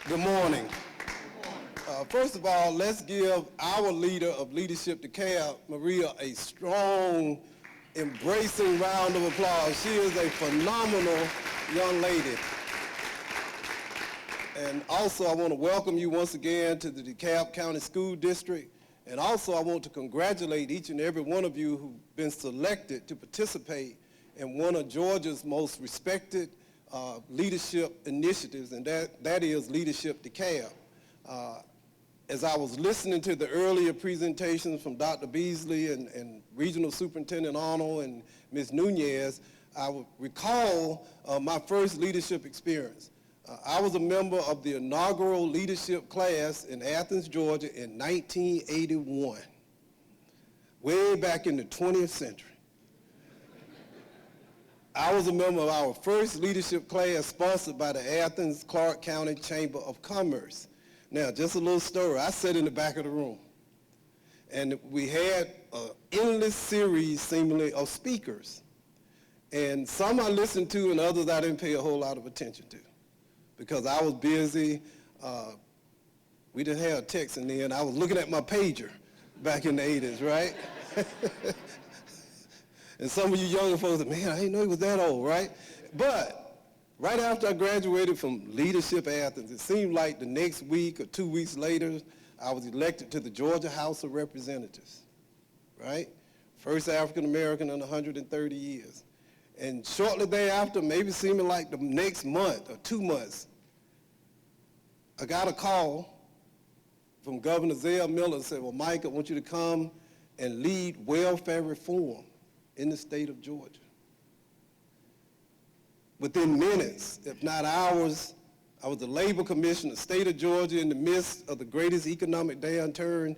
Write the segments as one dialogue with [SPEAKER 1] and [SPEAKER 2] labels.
[SPEAKER 1] Good morning. First of all, let's give our leader of Leadership DeKalb, Maria, a strong, embracing round of applause. She is a phenomenal young lady. And also, I want to welcome you once again to the DeKalb County School District. And also, I want to congratulate each and every one of you who've been selected to participate in one of Georgia's most respected leadership initiatives, and that is Leadership DeKalb. As I was listening to the earlier presentations from Dr. Beasley and Regional Superintendent Arnold and Ms. Nunez, I would recall my first leadership experience. I was a member of the inaugural leadership class in Athens, Georgia in 1981, way back in the 20th century. I was a member of our first leadership class sponsored by the Athens-Clarke County Chamber of Commerce. Now, just a little story. I sat in the back of the room, and we had an endless series, seemingly, of speakers. And some I listened to, and others I didn't pay a whole lot of attention to because I was busy. We didn't have texting then. I was looking at my pager back in the 80s, right? And some of you younger folks said, man, I didn't know he was that old, right? But right after I graduated from Leadership Athens, it seemed like the next week or 2 weeks later, I was elected to the Georgia House of Representatives, right? First African-American in 130 years. And shortly thereafter, maybe seeming like the next month or 2 months, I got a call from Governor Zell Miller and said, well, Mike, I want you to come and lead welfare reform in the state of Georgia. Within minutes, if not hours, I was the labor commissioner of the state of Georgia in the midst of the greatest economic downturn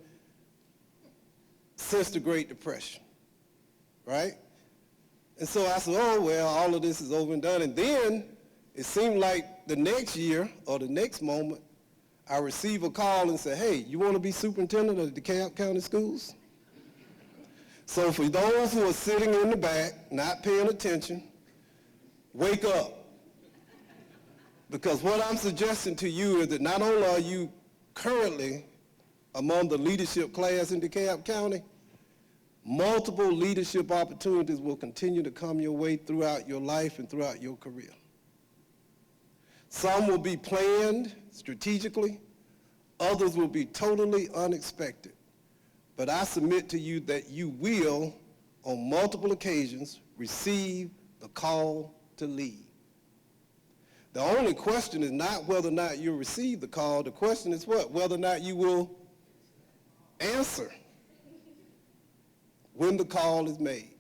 [SPEAKER 1] since the Great Depression, right? And so I said, oh, well, all of this is over and done. And then it seemed like the next year or the next moment, I received a call and said, hey, you want to be superintendent of the DeKalb County Schools? So for those who are sitting in the back, not paying attention, wake up. Because what I'm suggesting to you is that not only are you currently among the leadership class in DeKalb County, multiple leadership opportunities will continue to come your way throughout your life and throughout your career. Some will be planned strategically, others will be totally unexpected. But I submit to you that you will, on multiple occasions, receive the call to lead. The only question is not whether or not you'll receive the call. The question is what? Whether or not you will answer when the call is made.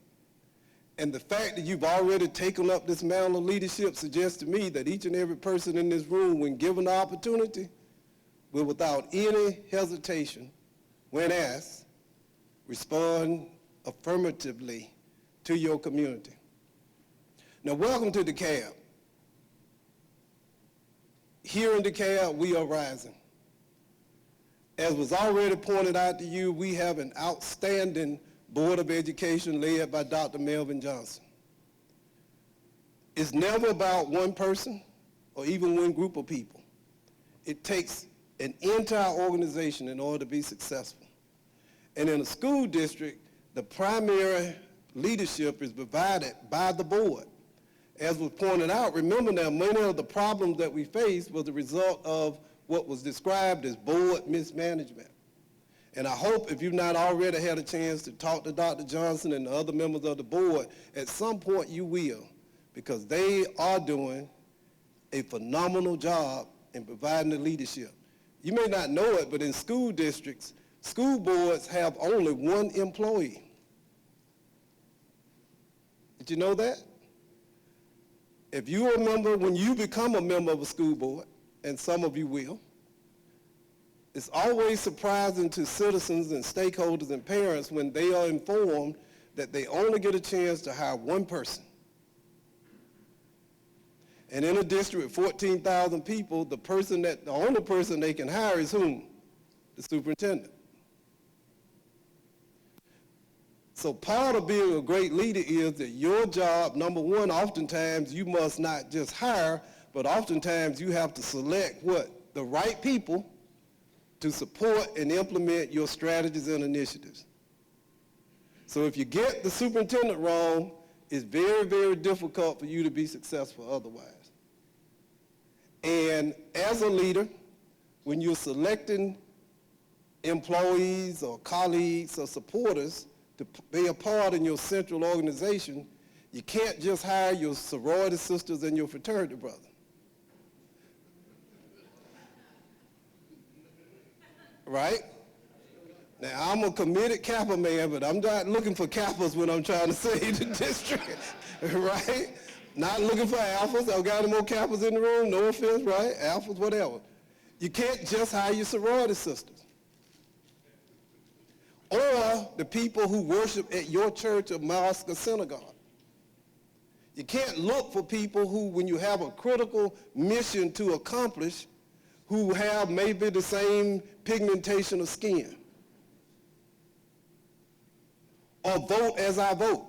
[SPEAKER 1] And the fact that you've already taken up this mantle of leadership suggests to me that each and every person in this room, when given the opportunity, will without any hesitation, when asked, respond affirmatively to your community. Now, welcome to DeKalb. Here in DeKalb, we are rising. As was already pointed out to you, we have an outstanding Board of Education led by Dr. Melvin Johnson. It's never about one person or even one group of people. It takes an entire organization in order to be successful. And in a school district, the primary leadership is provided by the board. As was pointed out, remember now, many of the problems that we faced was the result of what was described as board mismanagement. And I hope if you've not already had a chance to talk to Dr. Johnson and the other members of the board, at some point you will, because they are doing a phenomenal job in providing the leadership. You may not know it, but in school districts, school boards have only one employee. Did you know that? If you remember, when you become a member of a school board, and some of you will, it's always surprising to citizens and stakeholders and parents when they are informed that they only get a chance to hire one person. And in a district with 14,000 people, the only person they can hire is whom? The superintendent. So part of being a great leader is that your job, number one, oftentimes you must not just hire, but oftentimes you have to select what? the right people to support and implement your strategies and initiatives. So if you get the superintendent wrong, it's very, very difficult for you to be successful otherwise. And as a leader, when you're selecting employees or colleagues or supporters to be a part in your central organization, you can't just hire your sorority sisters and your fraternity brother. Right? Now, I'm a committed Kappa man, but I'm not looking for Kappas when I'm trying to save the district, right? Not looking for alphas. I've got any more Kappas in the room, no offense, right? Alphas, whatever. You can't just hire your sorority sisters. Or the people who worship at your church or mosque or synagogue. You can't look for people who, when you have a critical mission to accomplish, who have maybe the same pigmentation of skin. Or vote as I vote.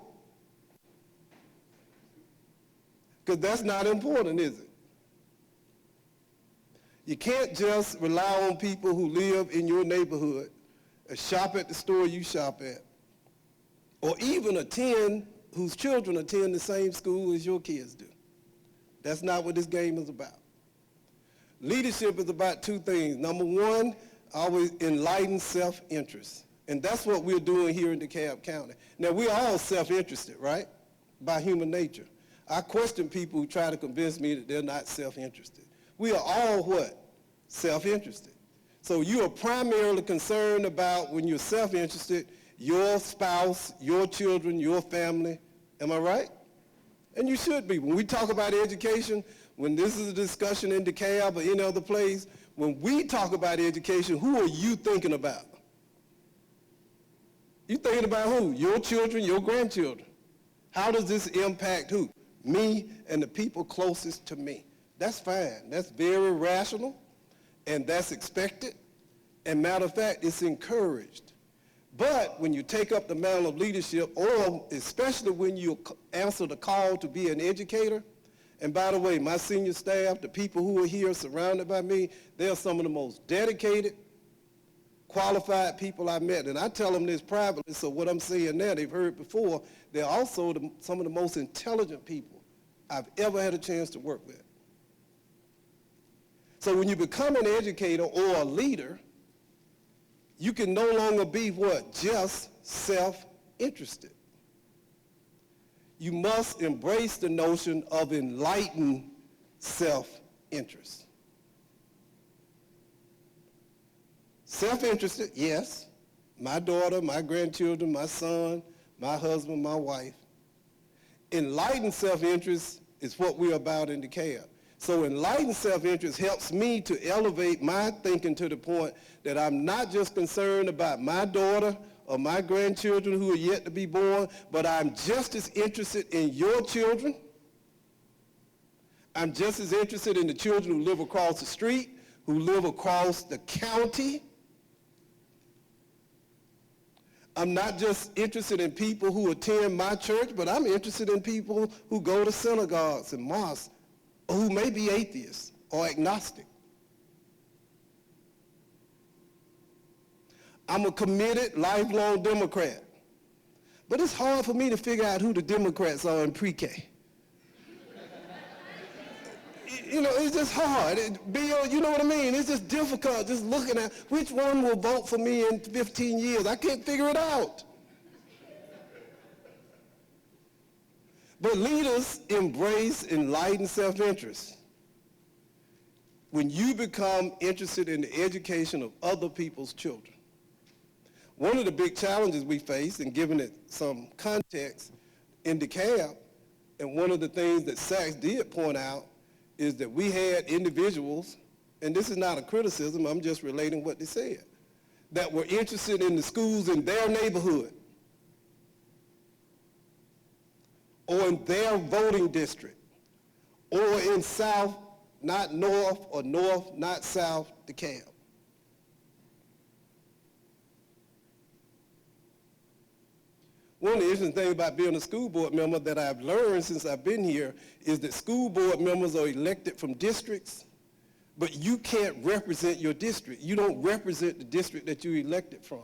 [SPEAKER 1] Because that's not important, is it? You can't just rely on people who live in your neighborhood, shop at the store you shop at, or even whose children attend the same school as your kids do. That's not what this game is about. Leadership is about two things. Number one, always enlighten self-interest. And that's what we're doing here in DeKalb County. Now, we're all self-interested, right? By human nature. I question people who try to convince me that they're not self-interested. We are all what? Self-interested. So you are primarily concerned about, when you're self-interested, your spouse, your children, your family. Am I right? And you should be. When we talk about education, when this is a discussion in DeKalb or any other place, when we talk about education, who are you thinking about? You thinking about who? Your children, your grandchildren. How does this impact who? Me and the people closest to me. That's fine. That's very rational, and that's expected. And matter of fact, it's encouraged. But when you take up the mantle of leadership, or especially when you answer the call to be an educator, and by the way, my senior staff, the people who are here surrounded by me, they're some of the most dedicated, qualified people I met. And I tell them this privately, so what I'm saying now, they've heard before, they're also some of the most intelligent people I've ever had a chance to work with. So when you become an educator or a leader, you can no longer be what? Just self-interested. You must embrace the notion of enlightened self-interest. Self-interested, yes. My daughter, my grandchildren, my son, my husband, my wife. Enlightened self-interest is what we're about in DeKalb. So enlightened self-interest helps me to elevate my thinking to the point that I'm not just concerned about my daughter or my grandchildren who are yet to be born, but I'm just as interested in your children. I'm just as interested in the children who live across the street, who live across the county. I'm not just interested in people who attend my church, but I'm interested in people who go to synagogues and mosques, or who may be atheists or agnostic. I'm a committed, lifelong Democrat. But it's hard for me to figure out who the Democrats are in pre-K. You know, it's just hard. Bill, you know what I mean? It's just difficult just looking at which one will vote for me in 15 years. I can't figure it out. But leaders embrace enlightened self-interest. When you become interested in the education of other people's children. One of the big challenges we face, and giving it some context, in DeKalb, and one of the things that Sachs did point out, is that we had individuals, and this is not a criticism, I'm just relating what they said, that were interested in the schools in their neighborhood or in their voting district or in South, not North, or North, not South DeKalb. One of the interesting things about being a school board member that I've learned since I've been here is that school board members are elected from districts but you can't represent your district. You don't represent the district that you elected from.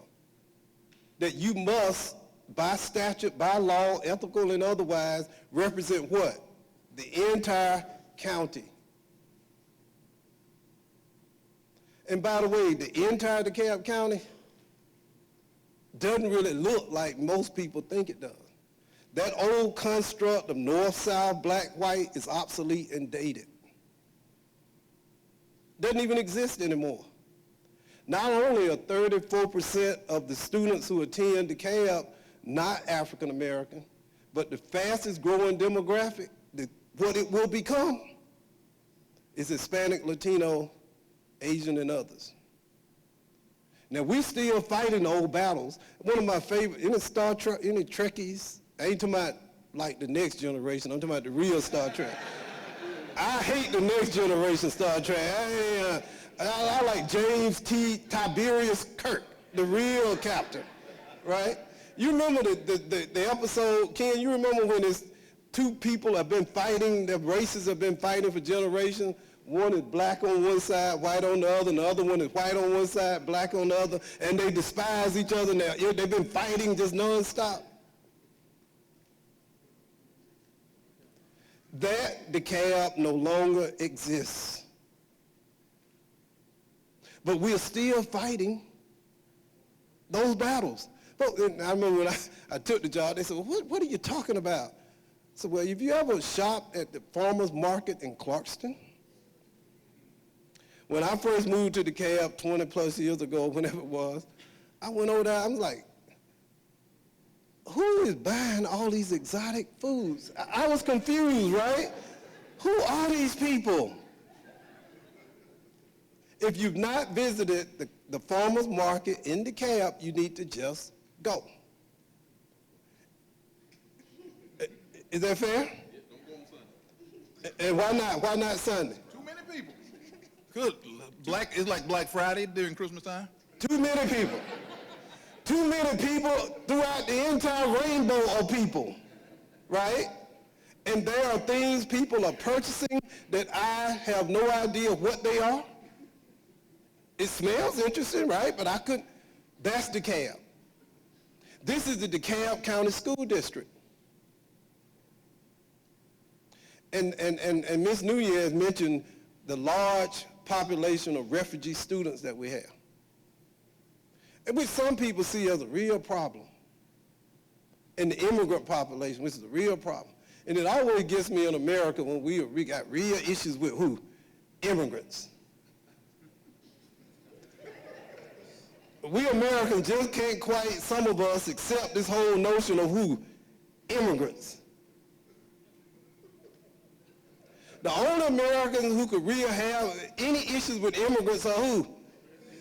[SPEAKER 1] That you must, by statute, by law, ethical and otherwise, represent what? The entire county. And by the way, the entire DeKalb County doesn't really look like most people think it does. That old construct of north, south, black, white is obsolete and dated. Doesn't even exist anymore. Not only are 34% of the students who attend DeKalb not African American, but the fastest growing demographic, what it will become, is Hispanic, Latino, Asian, and others. Now, we still fighting the old battles. One of my favorite, any Star Trek, any Trekkies, I ain't talking about like the next generation, I'm talking about the real Star Trek. I hate the next generation Star Trek. I like James T. Tiberius Kirk, the real captain, right? You remember the episode, Ken, you remember when it's two people have been fighting, their races have been fighting for generations? One is black on one side, white on the other, and the other one is white on one side, black on the other, and they despise each other now. They've been fighting just nonstop. That DeKalb no longer exists. But we're still fighting those battles. But I remember when I took the job, they said, well, what are you talking about? I said, well, have you ever shopped at the farmer's market in Clarkston? When I first moved to DeKalb 20 plus years ago, whenever it was, I went over there, I was like, who is buying all these exotic foods? I was confused, right? Who are these people? If you've not visited the farmer's market in DeKalb, you need to just go. Is that fair?
[SPEAKER 2] Yeah, don't go on Sunday.
[SPEAKER 1] And why not? Why not Sunday?
[SPEAKER 2] Too many people. Good. It's like Black Friday during Christmas time.
[SPEAKER 1] Too many people. Too many people throughout the entire rainbow of people, right? And there are things people are purchasing that I have no idea what they are. It smells interesting, right? But I couldn't. That's DeKalb. This is the DeKalb County School District. And Ms. Nunez mentioned the large population of refugee students that we have, and which some people see as a real problem, and the immigrant population, which is a real problem. And it always gets me in America when we got real issues with who? Immigrants. We Americans just can't quite, some of us, accept this whole notion of who? Immigrants. The only Americans who could really have any issues with immigrants are who?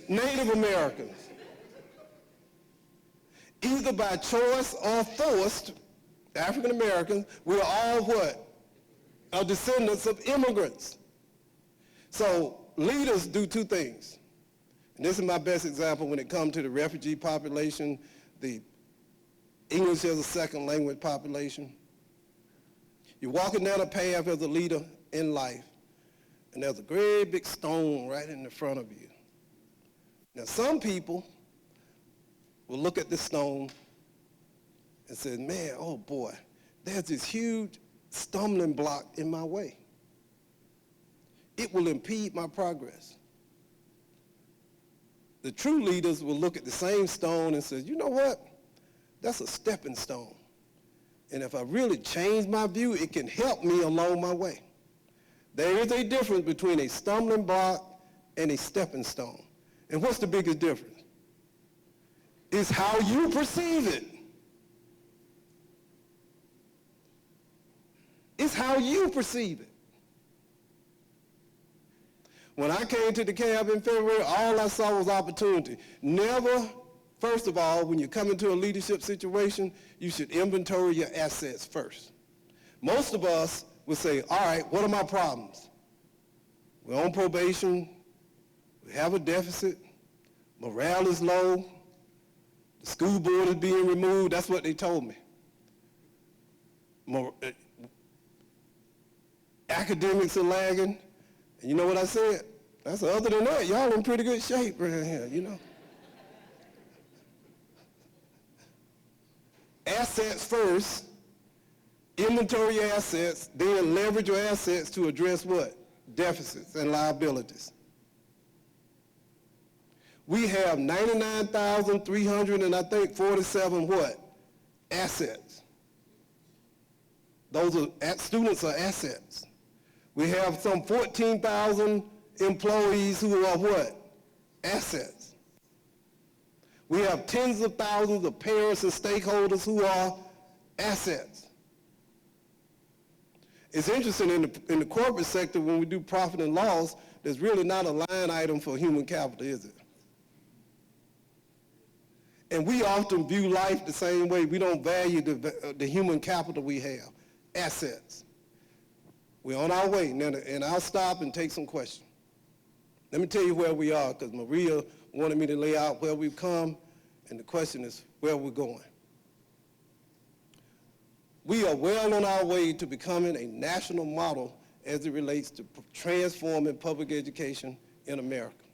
[SPEAKER 1] Native Americans. Either by choice or forced, African Americans, we're all what? Are descendants of immigrants. So leaders do two things. And this is my best example when it comes to the refugee population, the English as a second language population. You're walking down a path as a leader in life, and there's a great big stone right in the front of you. Now, some people will look at this stone and say, man, oh boy, there's this huge stumbling block in my way. It will impede my progress. The true leaders will look at the same stone and say, you know what? That's a stepping stone. And if I really change my view, it can help me along my way. There is a difference between a stumbling block and a stepping stone. And what's the biggest difference? It's how you perceive it. It's how you perceive it. When I came to DeKalb in February, all I saw was opportunity. Never, first of all, when you come into a leadership situation, you should inventory your assets first. Most of us would say, all right, what are my problems? We're on probation, we have a deficit, morale is low, the school board is being removed. That's what they told me. Academics are lagging. And you know what I said? That's other than that, y'all in pretty good shape around here, you know. Assets first, inventory assets, then leverage your assets to address what? Deficits and liabilities. We have 99,300 and I think 47 what? Assets. Those are, students are assets. We have some 14,000 employees who are what? Assets. We have tens of thousands of parents and stakeholders who are assets. It's interesting in the corporate sector when we do profit and loss, there's really not a line item for human capital, is it? And we often view life the same way. We don't value the human capital we have, assets. We're on our way, and I'll stop and take some questions. Let me tell you where we are, because Maria wanted me to lay out where we've come, and the question is where we're going. We are well on our way to becoming a national model as it relates to transforming public education in America.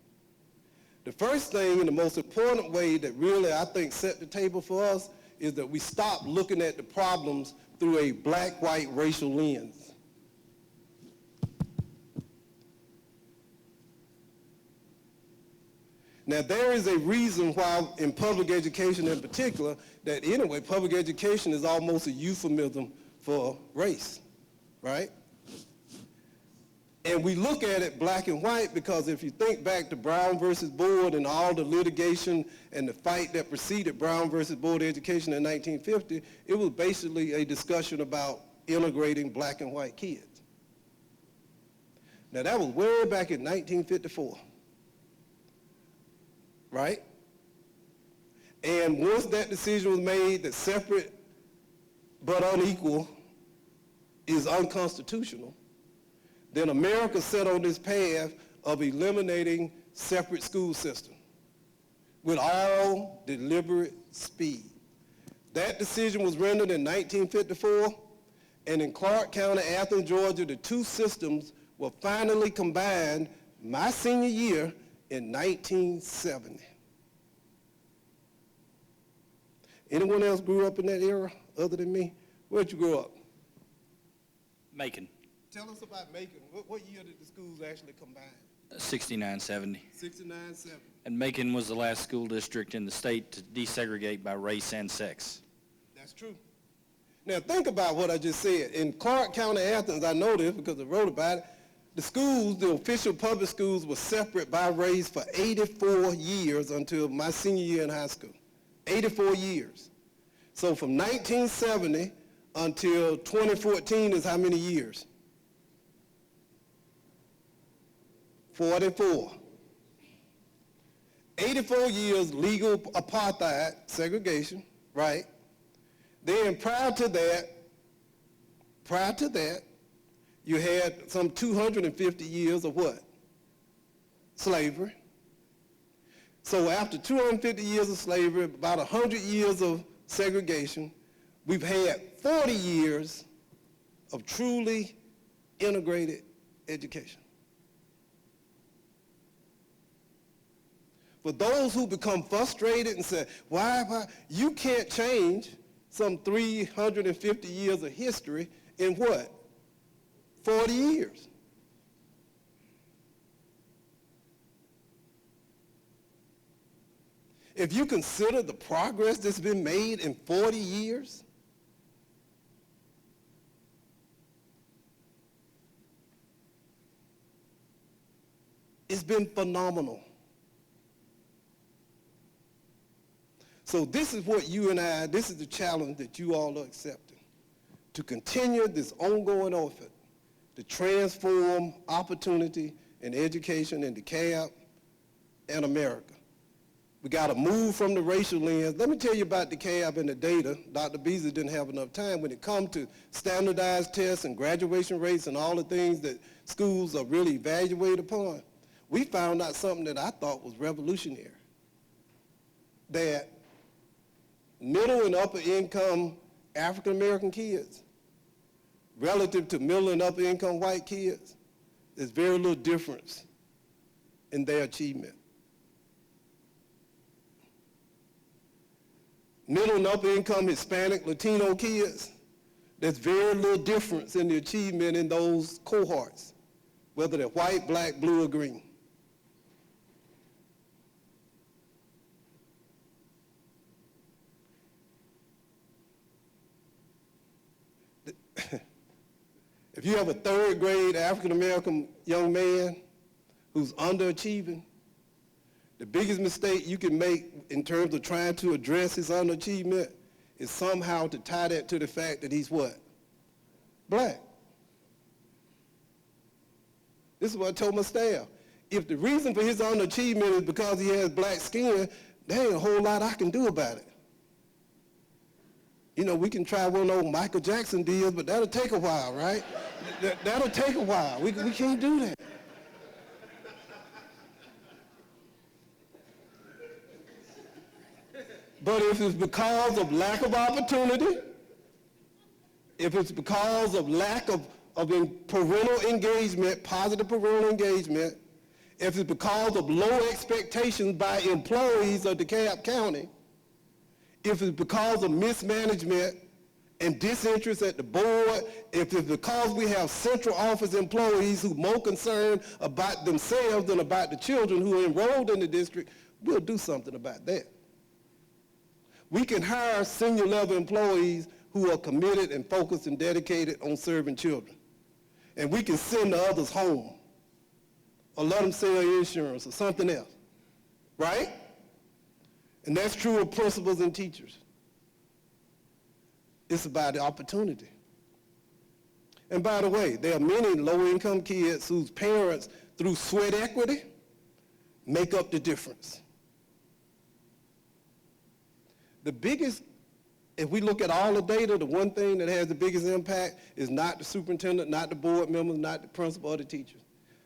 [SPEAKER 1] The first thing and the most important way that really I think set the table for us is that we stop looking at the problems through a black-white racial lens. Now, there is a reason why in public education in particular, that anyway, public education is almost a euphemism for race, right? And we look at it black and white because if you think back to Brown versus Board and all the litigation and the fight that preceded Brown versus Board of Education in 1950, it was basically a discussion about integrating black and white kids. Now, that was way back in 1954. Right? And once that decision was made that separate but unequal is unconstitutional, then America set on this path of eliminating separate school system with all deliberate speed. That decision was rendered in 1954, and in Clark County, Athens, Georgia, the two systems were finally combined my senior year in 1970. Anyone else grew up in that era other than me? Where'd you grow up?
[SPEAKER 3] Macon.
[SPEAKER 1] Tell us about Macon. What year did the schools actually combine?
[SPEAKER 3] 69-70.
[SPEAKER 1] 69-70.
[SPEAKER 3] And Macon was the last school district in the state to desegregate by race and sex.
[SPEAKER 1] That's true. Now think about what I just said. In Clark County, Athens, I know this because I wrote about it, the schools, the official public schools, were separate by race for 84 years until my senior year in high school. 84 years. So from 1970 until 2014 is how many years? 44. 84 years legal apartheid, segregation, right? Then prior to that, you had some 250 years of what? Slavery. So after 250 years of slavery, about 100 years of segregation, we've had 40 years of truly integrated education. For those who become frustrated and say, why, you can't change some 350 years of history in what? 40 years. If you consider the progress that's been made in 40 years, it's been phenomenal. So this is what you and I, this is the challenge that you all are accepting, to continue this ongoing effort to transform opportunity and education in DeKalb and America. We got to move from the racial lens. Let me tell you about DeKalb and the data. Dr. Beasley didn't have enough time. When it comes to standardized tests and graduation rates and all the things that schools are really evaluated upon, we found out something that I thought was revolutionary. That middle and upper income African American kids relative to middle and upper income white kids, there's very little difference in their achievement. Middle and upper income Hispanic, Latino kids, there's very little difference in the achievement in those cohorts, whether they're white, black, blue, or green. If you have a third grade African-American young man who's underachieving, the biggest mistake you can make in terms of trying to address his underachievement is somehow to tie that to the fact that he's what? Black. This is what I told my staff. If the reason for his underachievement is because he has black skin, there ain't a whole lot I can do about it. You know, we can try one of those Michael Jackson deals, but that'll take a while, right? That'll take a while. We can't do that. But if it's because of lack of opportunity, if it's because of lack of parental engagement, positive parental engagement, if it's because of low expectations by employees of DeKalb County, if it's because of mismanagement and disinterest at the board, if it's because we have central office employees who are more concerned about themselves than about the children who are enrolled in the district, we'll do something about that. We can hire senior level employees who are committed and focused and dedicated on serving children. And we can send the others home or let them sell insurance or something else, right? And that's true of principals and teachers. It's about the opportunity. And by the way, there are many low-income kids whose parents, through sweat equity, make up the difference. The biggest, if we look at all the data, the one thing that has the biggest impact is not the superintendent, not the board members, not the principal or the teachers.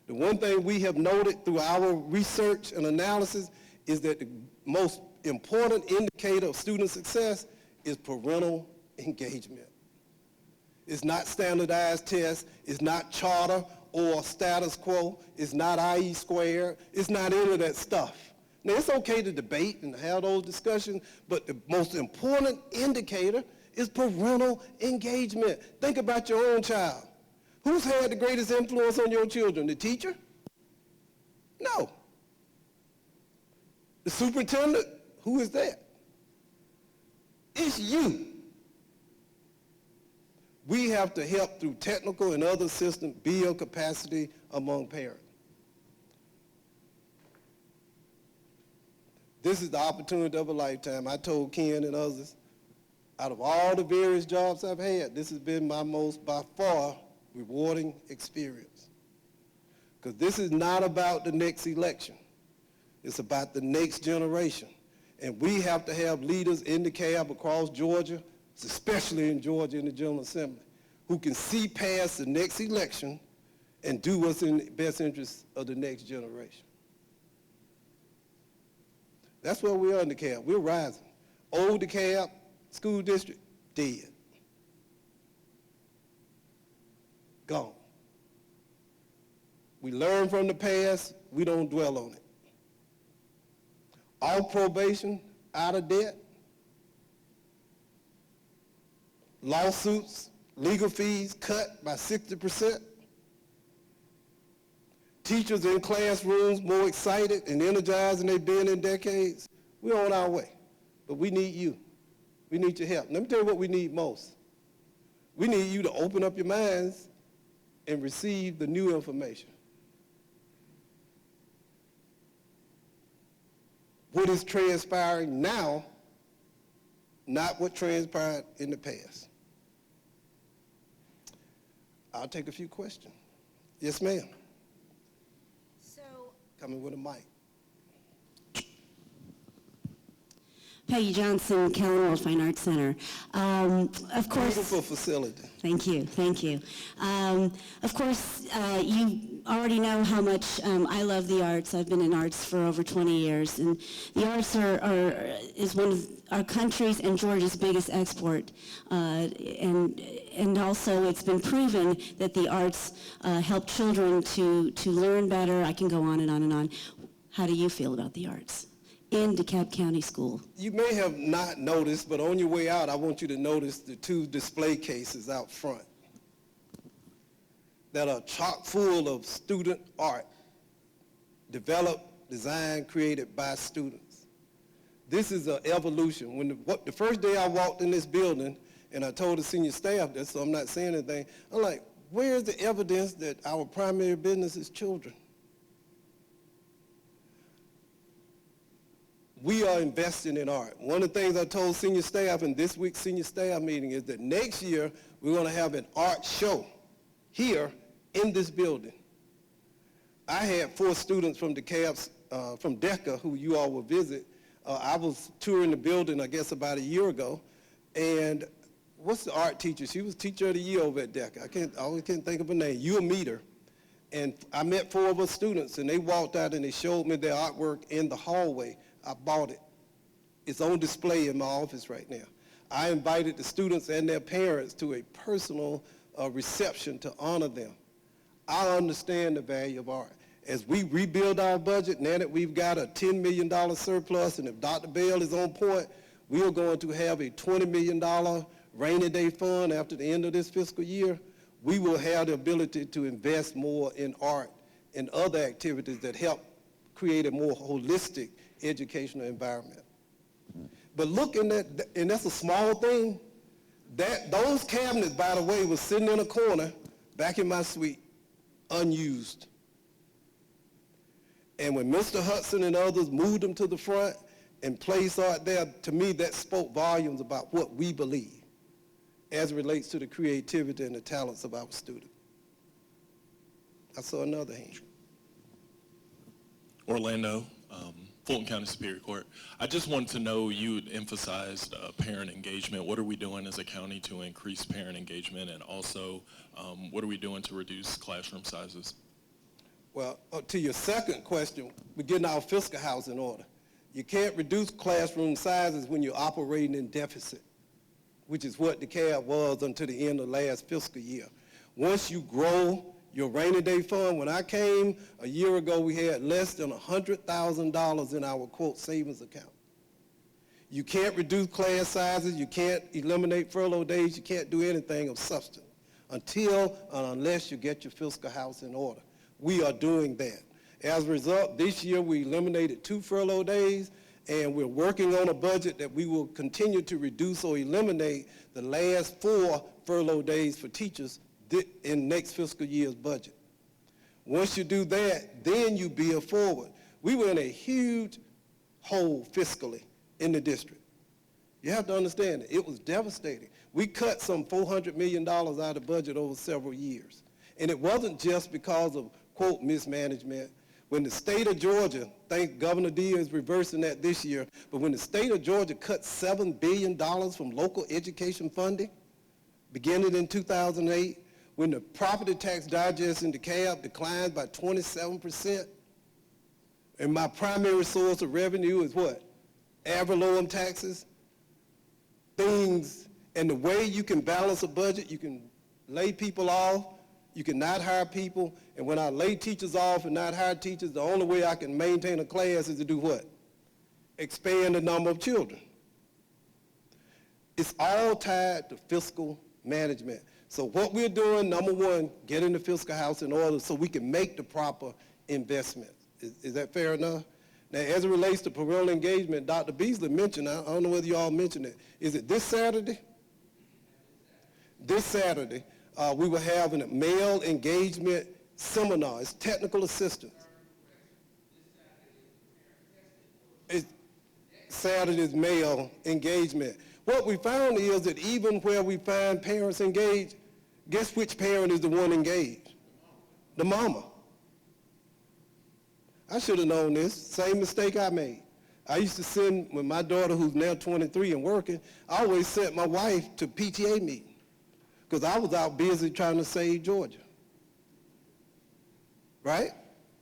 [SPEAKER 1] The one thing we have noted through our research and analysis is that the most important indicator of student success is parental engagement. It's not standardized tests, it's not charter or status quo, it's not IE squared, it's not any of that stuff. Now, it's okay to debate and have those discussions, but the most important indicator is parental engagement. Think about your own child. Who's had the greatest influence on your children? The teacher? No. The superintendent? Who is that? It's you. We have to help through technical and other systems build capacity among parents. This is the opportunity of a lifetime. I told Ken and others, out of all the various jobs I've had, this has been my most, by far, rewarding experience. Because this is not about the next election. It's about the next generation. And we have to have leaders in DeKalb across Georgia, especially in Georgia in the General Assembly, who can see past the next election and do what's in the best interest of the next generation. That's where we are in DeKalb. We're rising. Old DeKalb school district, dead. Gone. We learn from the past, we don't dwell on it. Off probation, out of debt. Lawsuits, legal fees cut by 60%. Teachers in classrooms more excited and energized than they've been in decades. We're on our way, but we need you. We need your help. Let me tell you what we need most. We need you to open up your minds and receive the new information. What is transpiring now, not what transpired in the past. I'll take a few questions. Yes, ma'am. Coming with a mic.
[SPEAKER 4] Peggy Johnson, Callan-World Fine Arts Center. Of course,
[SPEAKER 1] Beautiful facility.
[SPEAKER 4] thank you, thank you. Of course, you already know how much I love the arts. I've been in arts for over 20 years, and the arts is one of our country's and Georgia's biggest export. And also, it's been proven that the arts help children to learn better. I can go on and on and on. How do you feel about the arts in DeKalb County School?
[SPEAKER 1] You may have not noticed, but on your way out, I want you to notice the 2 display cases out front that are chock full of student art, developed, designed, created by students. This is an evolution. When the first day I walked in this building, and I told the senior staff this, so I'm not saying anything, I'm like, where's the evidence that our primary business is children? We are investing in art. One of the things I told senior staff in this week's senior staff meeting is that next year we're going to have an art show here in this building. I had 4 students from DeKalb, from DECA, who you all will visit. I was touring the building, I guess, about a year ago, and what's the art teacher? She was teacher of the year over at DECA. I always can't think of her name. You'll meet her. And I met 4 of us students, and they walked out and they showed me their artwork in the hallway. I bought it. It's on display in my office right now. I invited the students and their parents to a personal reception to honor them. I understand the value of art. As we rebuild our budget, now that we've got a $10 million surplus, and if Dr. Bell is on point, we are going to have a $20 million rainy day fund after the end of this fiscal year. We will have the ability to invest more in art and other activities that help create a more holistic educational environment. But looking at, and that's a small thing, those cabinets, by the way, was sitting in a corner back in my suite, unused. And when Mr. Hudson and others moved them to the front and placed art there, to me that spoke volumes about what we believe as it relates to the creativity and the talents of our students. I saw another hand.
[SPEAKER 5] Orlando, Fulton County Superior Court. I just wanted to know, you emphasized parent engagement. What are we doing as a county to increase parent engagement, and also what are we doing to reduce classroom sizes?
[SPEAKER 1] Well, to your second question, we're getting our fiscal house in order. You can't reduce classroom sizes when you're operating in deficit, which is what DeKalb was until the end of last fiscal year. Once you grow your rainy day fund, when I came a year ago, we had less than $100,000 in our, quote, savings account. You can't reduce class sizes, you can't eliminate furlough days, you can't do anything of substance until and unless you get your fiscal house in order. We are doing that. As a result, this year we eliminated 2 furlough days, and we're working on a budget that we will continue to reduce or eliminate the last 4 furlough days for teachers in next fiscal year's budget. Once you do that, then you build forward. We were in a huge hole fiscally in the district. You have to understand it was devastating. We cut some $400 million out of the budget over several years. And it wasn't just because of, quote, mismanagement. When the state of Georgia, thank Governor Deere is reversing that this year, but when the state of Georgia cut $7 billion from local education funding, beginning in 2008, when the property tax digest in DeKalb declined by 27%, and my primary source of revenue is what? Ad valorem taxes, things, and the way you can balance a budget, you can lay people off, you can not hire people, and when I lay teachers off and not hire teachers, the only way I can maintain a class is to do what? Expand the number of children. It's all tied to fiscal management. So what we're doing, number one, getting the fiscal house in order so we can make the proper investments. Is that fair enough? Now, as it relates to parental engagement, Dr. Beasley mentioned, I don't know whether you all mentioned it. Is it this Saturday? This Saturday, we will have a male engagement seminar. It's technical assistance. Saturday's male engagement. What we found is that even where we find parents engaged, guess which parent is the one engaged? The mama. I should have known this. Same mistake I made. I used to send, when my daughter, who's now 23 and working, I always sent my wife to PTA meeting because I was out busy trying to save Georgia. Right?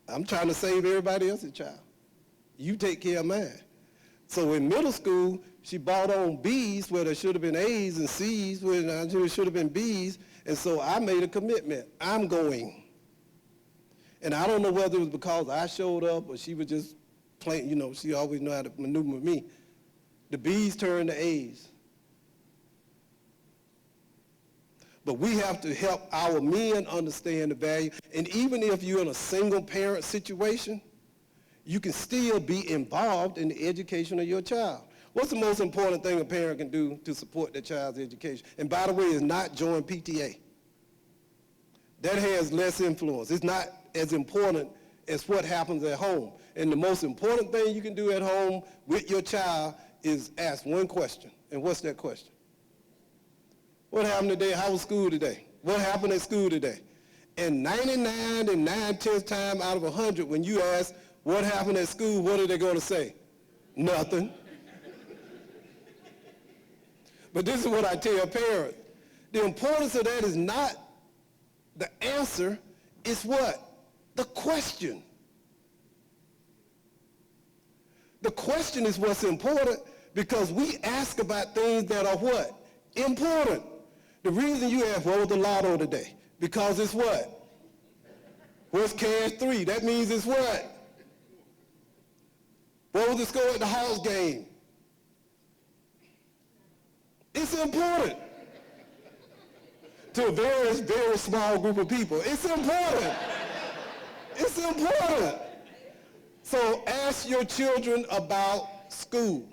[SPEAKER 1] I'm trying to save everybody else's child. You take care of mine. So in middle school, she bought on B's where there should have been A's and C's where there should have been B's. And so I made a commitment. I'm going. And I don't know whether it was because I showed up or she was just playing, you know, she always know how to maneuver with me. The B's turned to A's. But we have to help our men understand the value. And even if you're in a single parent situation, you can still be involved in the education of your child. What's the most important thing a parent can do to support their child's education? And by the way, it's not join PTA. That has less influence. It's not as important as what happens at home. And the most important thing you can do at home with your child is ask one question. And what's that question? What happened today? How was school today? What happened at school today? And 99 and 9/10 time out of 100, when you ask what happened at school, what are they going to say? Nothing. But this is what I tell parents. The importance of that is not the answer, it's what? The question. The question is what's important because we ask about things that are what? Important. The reason you ask, what was the lotto today? Because it's what? What's cash 3? That means it's what? What was the score at the house game? It's important. To a very, very small group of people. It's important. It's important. So ask your children about school.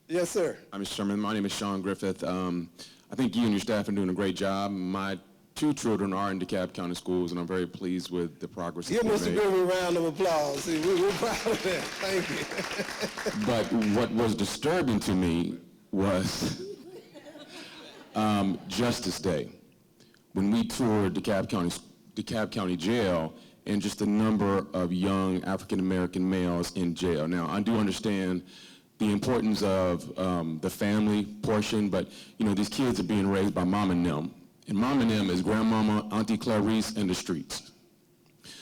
[SPEAKER 1] Yes, sir.
[SPEAKER 6] Mr. Chairman, my name is Sean Griffith. I think you and your staff are doing a great job. My 2 children are in DeKalb County schools, and I'm very pleased with the progress
[SPEAKER 1] Give
[SPEAKER 6] that's
[SPEAKER 1] Mr.
[SPEAKER 6] been made.
[SPEAKER 1] Griffith a round of applause. See, we're proud of that. Thank you.
[SPEAKER 6] But what was disturbing to me was Justice Day, when we toured DeKalb County Jail, and just the number of young African-American males in jail. Now, I do understand the importance of the family portion, but you know, these kids are being raised by mom and them. And mom and them is grandmama, Auntie Clarice, and the streets.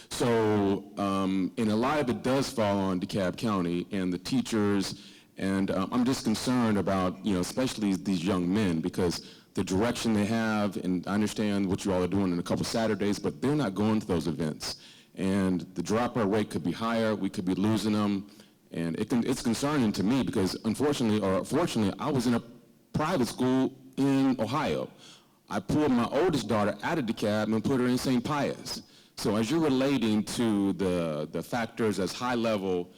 [SPEAKER 6] So, and a lot of it does fall on DeKalb County and the teachers, and I'm just concerned about, you know, especially these young men, because the direction they have, and I understand what you all are doing in a couple Saturdays, but they're not going to those events. And the dropout rate could be higher, we could be losing them, and it's concerning to me because unfortunately, or fortunately, I was in a private school in Ohio. I pulled my oldest daughter out of DeKalb and put her in St. Pius. So as you're relating to the factors as high level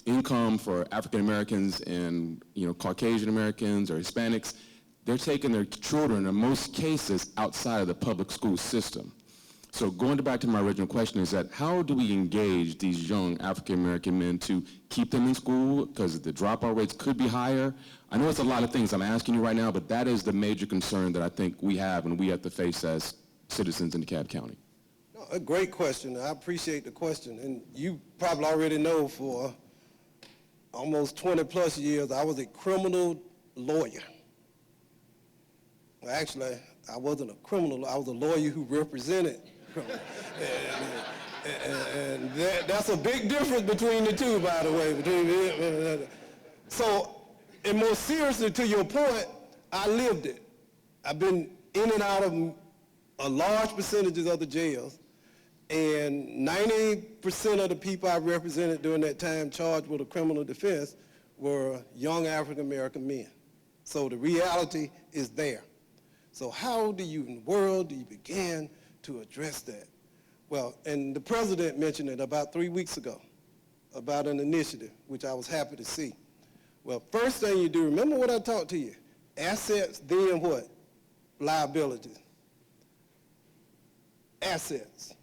[SPEAKER 6] income for African Americans and, you know, Caucasian Americans or Hispanics, they're taking their children in most cases outside of the public school system. So going back to my original question is that how do we engage these young African American men to keep them in school because the dropout rates could be higher? I know it's a lot of things I'm asking you right now, but that is the major concern that I think we have and we have to face as citizens in DeKalb County.
[SPEAKER 1] No, a great question. I appreciate the question. And you probably already know for almost 20 plus years, I was a criminal lawyer. Well, actually, I wasn't a criminal. I was a lawyer who represented criminals. And that's a big difference between the two, by the way. So, and more seriously, to your point, I lived it. I've been in and out of a large percentages of the jails, and 90% of the people I represented during that time charged with a criminal defense were young African-American men. So the reality is there. So how do you, in the world, do you begin to address that? Well, and the president mentioned it about 3 weeks ago, about an initiative, which I was happy to see. Well, first thing you do, remember what I taught to you, assets, then what? Liabilities. Assets.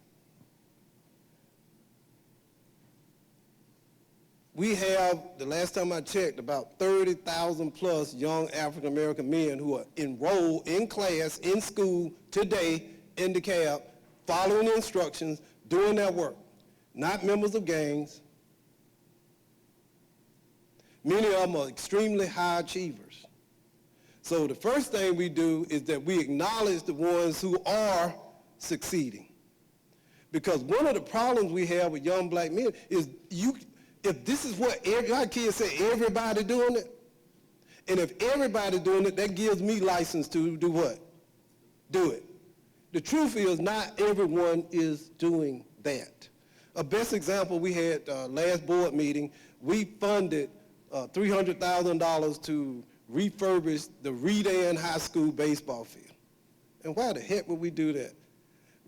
[SPEAKER 1] We have, the last time I checked, about 30,000 plus young African-American men who are enrolled in class, in school, today, in DeKalb, following the instructions, doing their work. not members of gangs. Many of them are extremely high achievers. So the first thing we do is that we acknowledge the ones who are succeeding. Because one of the problems we have with young black men is if this is what our kids say, everybody doing it, and if everybody doing it, that gives me license to do what? Do it. The truth is not everyone is doing that. A best example we had last board meeting, we funded $300,000 to refurbish the Redan High School baseball field. And why the heck would we do that?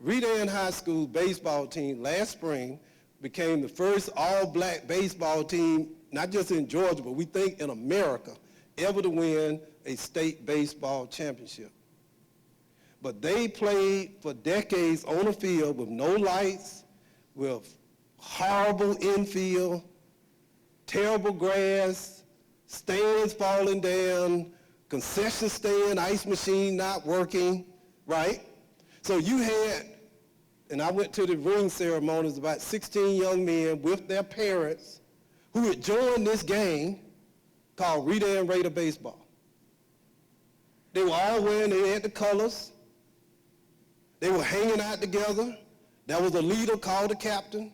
[SPEAKER 1] Redan High School baseball team last spring became the first all-black baseball team, not just in Georgia, but we think in America, ever to win a state baseball championship. But they played for decades on a field with no lights, with horrible infield, terrible grass, stands falling down, concession stand, ice machine not working, right? So you had, and I went to the ring ceremonies, about 16 young men with their parents who had joined this game called Redan Raider Baseball. They were all wearing, they had the colors. They were hanging out together. There was a leader called the captain.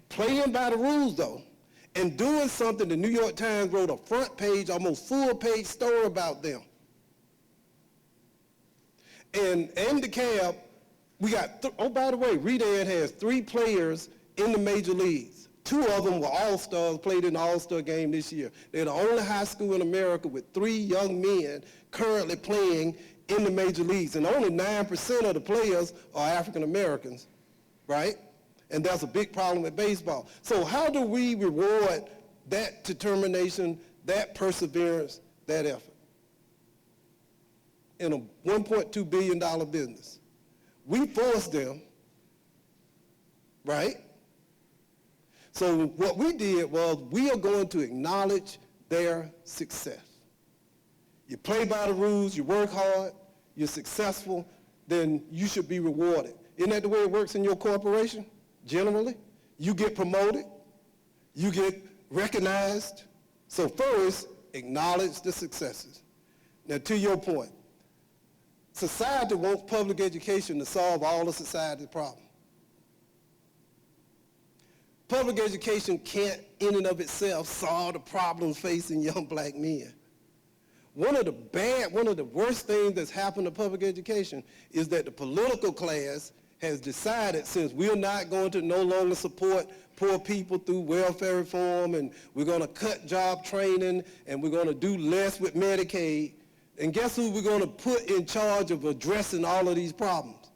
[SPEAKER 1] Playing by the rules, though, and doing something, the New York Times wrote a front page, almost full-page story about them. And in DeKalb, we got, oh, by the way, Redan has 3 players in the major leagues. 2 of them were all-stars, played in the all-star game this year. They're the only high school in America with 3 young men currently playing in the major leagues. And only 9% of the players are African Americans, right? And that's a big problem with baseball. So how do we reward that determination, that perseverance, that effort? In a $1.2 billion business. We forced them, right? So what we did was we are going to acknowledge their success. You play by the rules, you work hard, you're successful, then you should be rewarded. Isn't that the way it works in your corporation? Generally, you get promoted, you get recognized. So first, acknowledge the successes. Now to your point, society wants public education to solve all of society's problems. Public education can't, in and of itself, solve the problems facing young black men. One of the worst things that's happened to public education is that the political class has decided, since we're not going to no longer support poor people through welfare reform, and we're going to cut job training, and we're going to do less with Medicaid, and guess who we're going to put in charge of addressing all of these problems?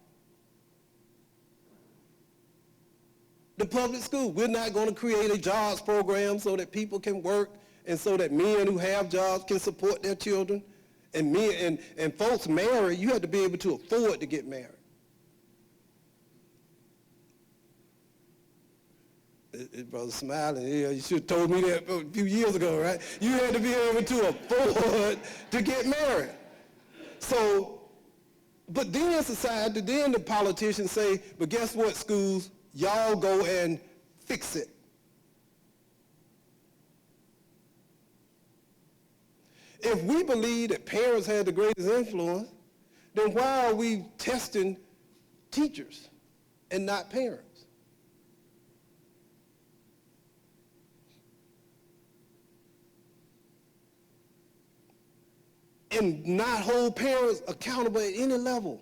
[SPEAKER 1] The public school. We're not going to create a jobs program so that people can work and so that men who have jobs can support their children. And men and folks marry, you have to be able to afford to get married. Brother smiling, yeah, you should have told me that a few years ago, right? You had to be able to afford to get married. So, but then society, then the politicians say, but guess what, schools? Y'all go and fix it. If we believe that parents have the greatest influence, then why are we testing teachers and not parents? And not hold parents accountable at any level.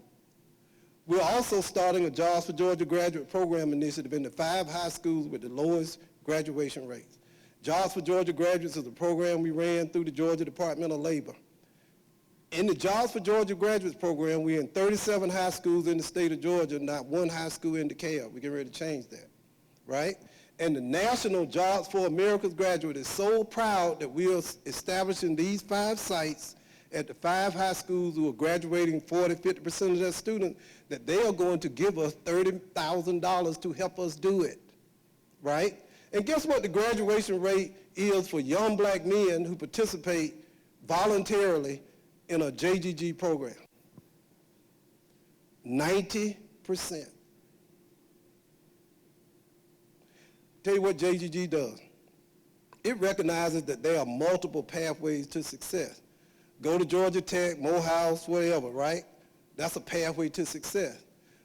[SPEAKER 1] We're also starting a Jobs for Georgia graduate program initiative in the 5 high schools with the lowest graduation rates. Jobs for Georgia Graduates is a program we ran through the Georgia Department of Labor. In the Jobs for Georgia Graduates program, we're in 37 high schools in the state of Georgia, not 1 high school in DeKalb. We're getting ready to change that, right? And the National Jobs for America's Graduate is so proud that we are establishing these 5 sites at the 5 high schools who are graduating 40-50% of their students, that they are going to give us $30,000 to help us do it, right? And guess what the graduation rate is for young black men who participate voluntarily in a JGG program? 90%. tell you what JGG does. It recognizes that there are multiple pathways to success. Go to Georgia Tech, Morehouse, whatever, right? That's a pathway to success.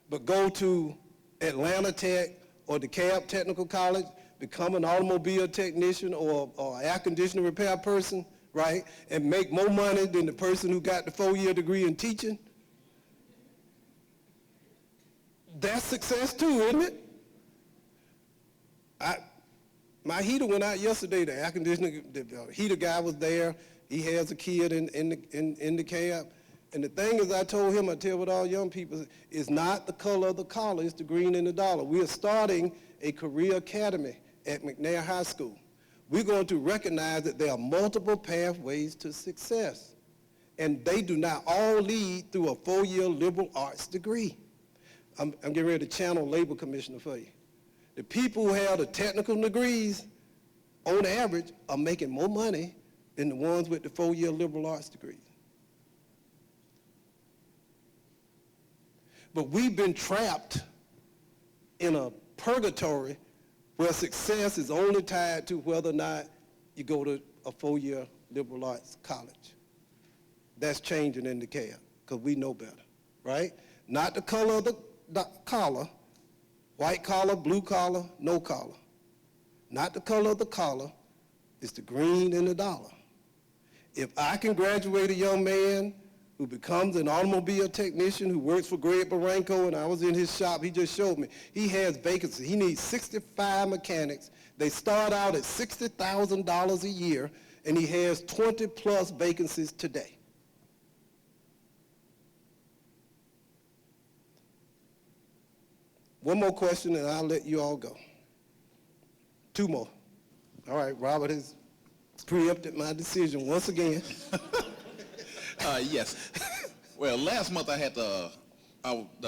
[SPEAKER 1] But go to Atlanta Tech or DeKalb Technical College, become an automobile technician or air conditioner repair person, right? And make more money than the person who got the 4-year degree in teaching. That's success too, isn't it? My heater went out yesterday. The air conditioner, the heater guy was there. He has a kid in the cab. And the thing is, I told him, I tell what all young people, it's not the color of the collar, it's the green and the dollar. We are starting a career academy at McNair High School. We're going to recognize that there are multiple pathways to success. And they do not all lead through a 4-year liberal arts degree. I'm getting ready to channel labor commissioner for you. The people who have the technical degrees, on average, are making more money than the ones with the 4-year liberal arts degrees. But we've been trapped in a purgatory where success is only tied to whether or not you go to a 4-year liberal arts college. That's changing in DeKalb, because we know better, right? Not the color of the collar, white collar, blue collar, no collar. Not the color of the collar, it's the green and the dollar. If I can graduate a young man who becomes an automobile technician who works for Greg Barranco, and I was in his shop, he just showed me, he has vacancies. He needs 65 mechanics. They start out at $60,000 a year, and he has 20 plus vacancies today. One more question and I'll let you all go. 2 more. All right, Robert has preempted my decision once again.
[SPEAKER 2] Yes. Well, last month I had the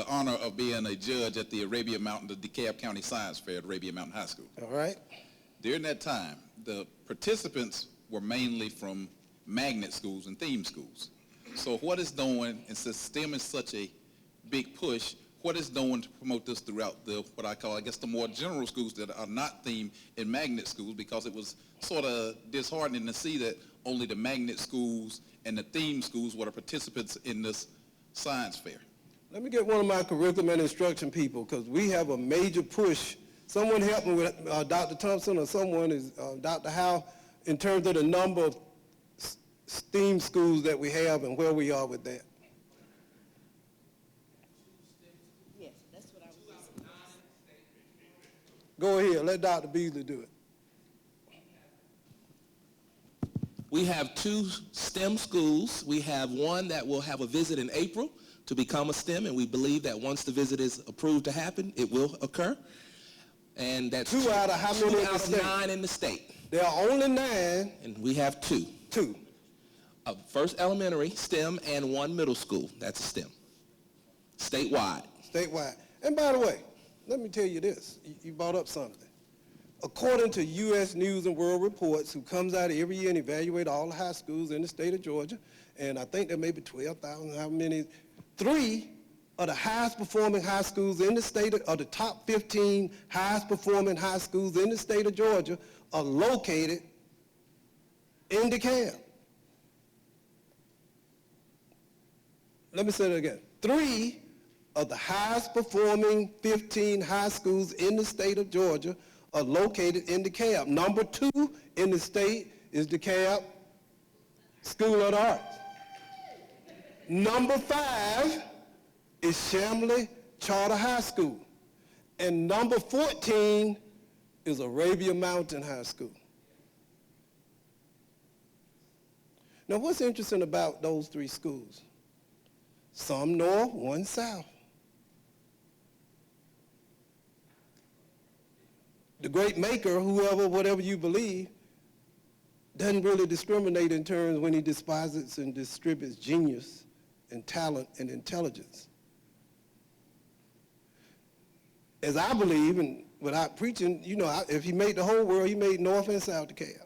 [SPEAKER 2] honor of being a judge at the the DeKalb County Science Fair at Arabia Mountain High School.
[SPEAKER 1] All right.
[SPEAKER 2] During that time, the participants were mainly from magnet schools and theme schools. So what it's doing, and since STEM is such a big push, what it's doing to promote this throughout what I call, I guess, the more general schools that are not themed in magnet schools, because it was sort of disheartening to see that only the magnet schools and the theme schools were the participants in this science fair.
[SPEAKER 1] Let me get one of my curriculum and instruction people, because we have a major push. Someone help me with Dr. Thompson, or someone is Dr. Howe, in terms of the number of STEAM schools that we have and where we are with that.
[SPEAKER 4] Yes, that's what I was saying.
[SPEAKER 1] Go ahead, let Dr. Beasley do it.
[SPEAKER 7] We have 2 STEM schools. We have one that will have a visit in April to become a STEM, and we believe that once the visit is approved to happen, it will occur. And that's
[SPEAKER 1] 2 out of how many
[SPEAKER 7] 2
[SPEAKER 1] in the
[SPEAKER 7] out of
[SPEAKER 1] state?
[SPEAKER 7] 9 in the state.
[SPEAKER 1] There are only 9.
[SPEAKER 7] And we have 2.
[SPEAKER 1] 2.
[SPEAKER 7] First elementary, STEM, and 1 middle school. That's a STEM. Statewide.
[SPEAKER 1] Statewide. And by the way, let me tell you this. You brought up something. According to U.S. News and World Reports, who comes out every year and evaluate all the high schools in the state of Georgia, and I think there may be 12,000, how many, 3 of the highest performing high schools in the state, of the top 15 highest performing high schools in the state of Georgia are located in DeKalb. Let me say that again. 3 of the highest performing 15 high schools in the state of Georgia are located in DeKalb. Number 2 in the state is DeKalb School of the Arts. Number 5 is Chamblee Charter High School. And number 14 is Arabia Mountain High School. Now, what's interesting about those 3 schools? Some north, 1 south. The great maker, whoever, whatever you believe, doesn't really discriminate in terms when he despises and distributes genius and talent and intelligence. As I believe, and without preaching, you know, if he made the whole world, he made North and South DeKalb.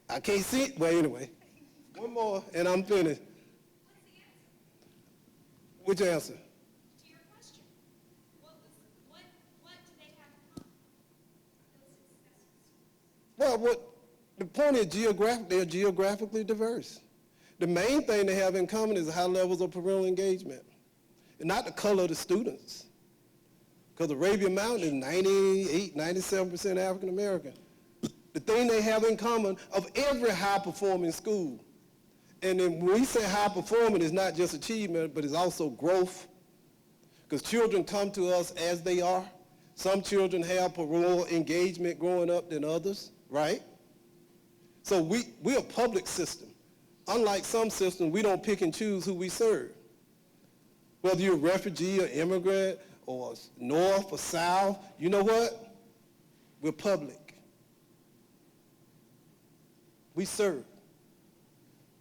[SPEAKER 1] I can't see it. Well, anyway, one more and I'm finished. Which answer?
[SPEAKER 8] To your question.
[SPEAKER 1] about what the point is. They're geographically diverse. The main thing they have in common is high levels of parental engagement, and not the color of the students. Because Arabian Mountain is 98, 97% African American. The thing they have in common of every high-performing school, and then when we say high-performing, it's not just achievement, but it's also growth. Because children come to us as they are. Some children have parental engagement growing up than others, right? So we're a public system. Unlike some systems, we don't pick and choose who we serve. Whether you're a refugee or immigrant or north or south, you know what? We're public. We serve.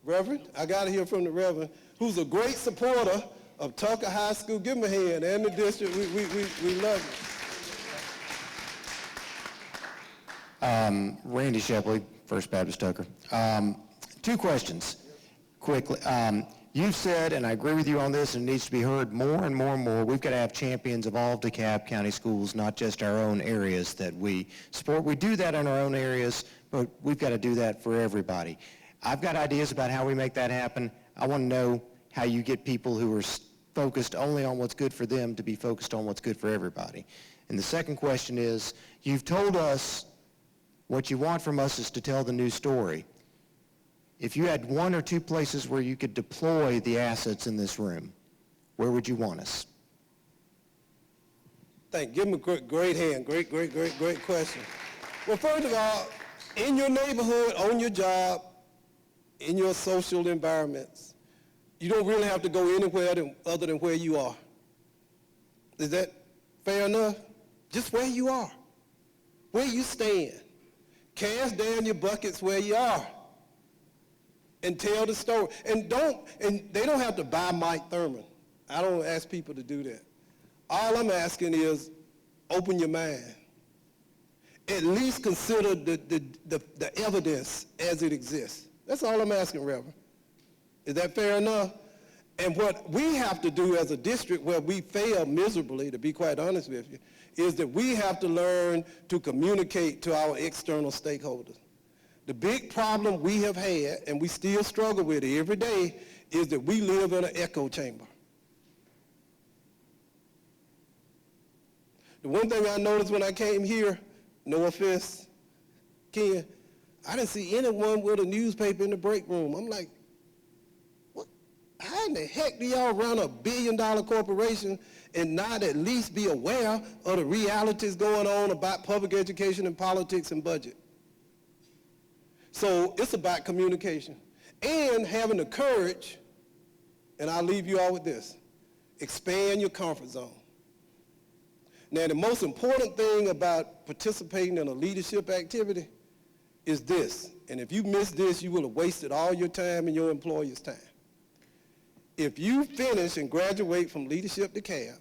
[SPEAKER 1] Reverend, I got to hear from the Reverend, who's a great supporter of Tucker High School. Give him a hand, and the district, we love you.
[SPEAKER 8] Randy Shepley, First Baptist Tucker. Two questions, quickly. You've said, and I agree with you on this, and it needs to be heard more and more and more, we've got to have champions of all DeKalb County schools, not just our own areas that we support. We do that in our own areas, but we've got to do that for everybody. I've got ideas about how we make that happen. I want to know how you get people who are focused only on what's good for them to be focused on what's good for everybody. And the second question is, you've told us what you want from us is to tell the new story. If you had one or two places where you could deploy the assets in this room, where would you want us?
[SPEAKER 1] Give him a great hand. Great question. Well, first of all, in your neighborhood, on your job, in your social environments, you don't really have to go anywhere other than where you are. Is that fair enough? Just where you are, where you stand. Cast down your buckets where you are and tell the story. And they don't have to buy Mike Thurmond. I don't ask people to do that. All I'm asking is open your mind. At least consider the evidence as it exists. That's all I'm asking, Reverend. Is that fair enough? And what we have to do as a district where we fail miserably, to be quite honest with you, is that we have to learn to communicate to our external stakeholders. The big problem we have had, and we still struggle with it every day, is that we live in an echo chamber. The one thing I noticed when I came here, no offense, Ken, I didn't see anyone with a newspaper in the break room. I'm like, what? How in the heck do y'all run a billion-dollar corporation and not at least be aware of the realities going on about public education and politics and budget? So it's about communication and having the courage, and I'll leave you all with this, expand your comfort zone. Now, the most important thing about participating in a leadership activity is this, and if you miss this, you will have wasted all your time and your employer's time. If you finish and graduate from Leadership DeKalb,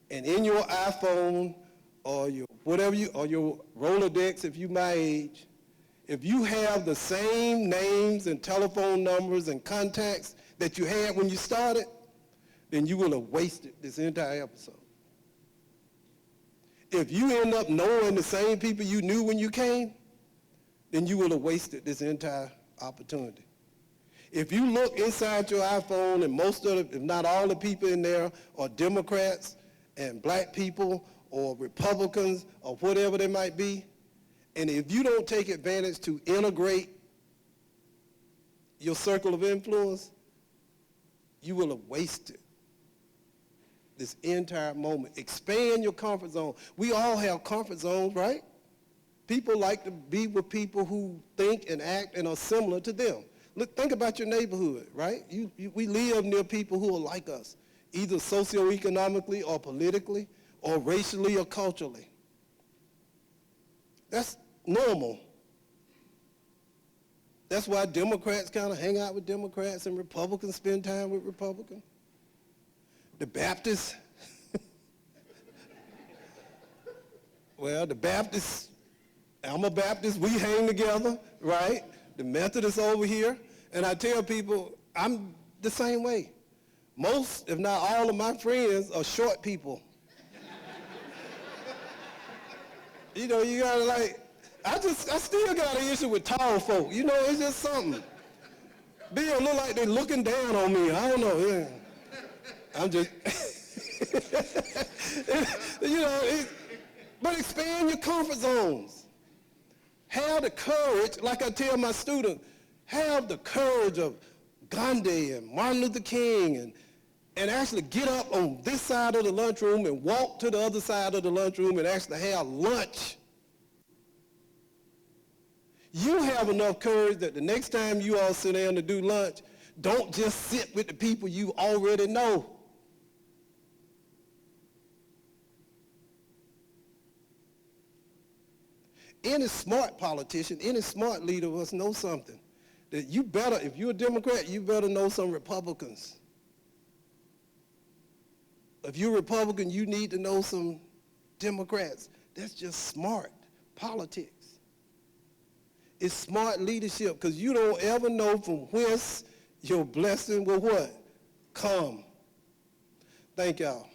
[SPEAKER 1] and in your iPhone or your Rolodex, if you're my age, if you have the same names and telephone numbers and contacts that you had when you started, then you will have wasted this entire episode. If you end up knowing the same people you knew when you came, then you will have wasted this entire opportunity. If you look inside your iPhone, and most of it, if not all the people in there are Democrats and black people or Republicans or whatever they might be, and if you don't take advantage to integrate your circle of influence, you will have wasted this entire moment. Expand your comfort zone. We all have comfort zones, right? People like to be with people who think and act and are similar to them. Look, think about your neighborhood, right? We live near people who are like us, either socioeconomically or politically or racially or culturally. That's normal. That's why Democrats kind of hang out with Democrats and Republicans spend time with Republicans. The Baptists, well, the Baptists, I'm a Baptist, we hang together, right? The Methodists over here, and I tell people, I'm the same way. Most, if not all of my friends are short people. You know, you gotta I still got an issue with tall folk. You know, it's just something. Bill look like they looking down on me. I don't know. Yeah. I'm just, you know, but expand your comfort zones. Have the courage, like I tell my students, have the courage of Gandhi and Martin Luther King and actually get up on this side of the lunchroom and walk to the other side of the lunchroom and actually have lunch. You have enough courage that the next time you all sit down to do lunch, don't just sit with the people you already know. Any smart politician, any smart leader must know something. That you better, if you're a Democrat, you better know some Republicans. If you're a Republican, you need to know some Democrats. That's just smart politics. It's smart leadership, because you don't ever know from whence your blessing will what? Come. Thank y'all.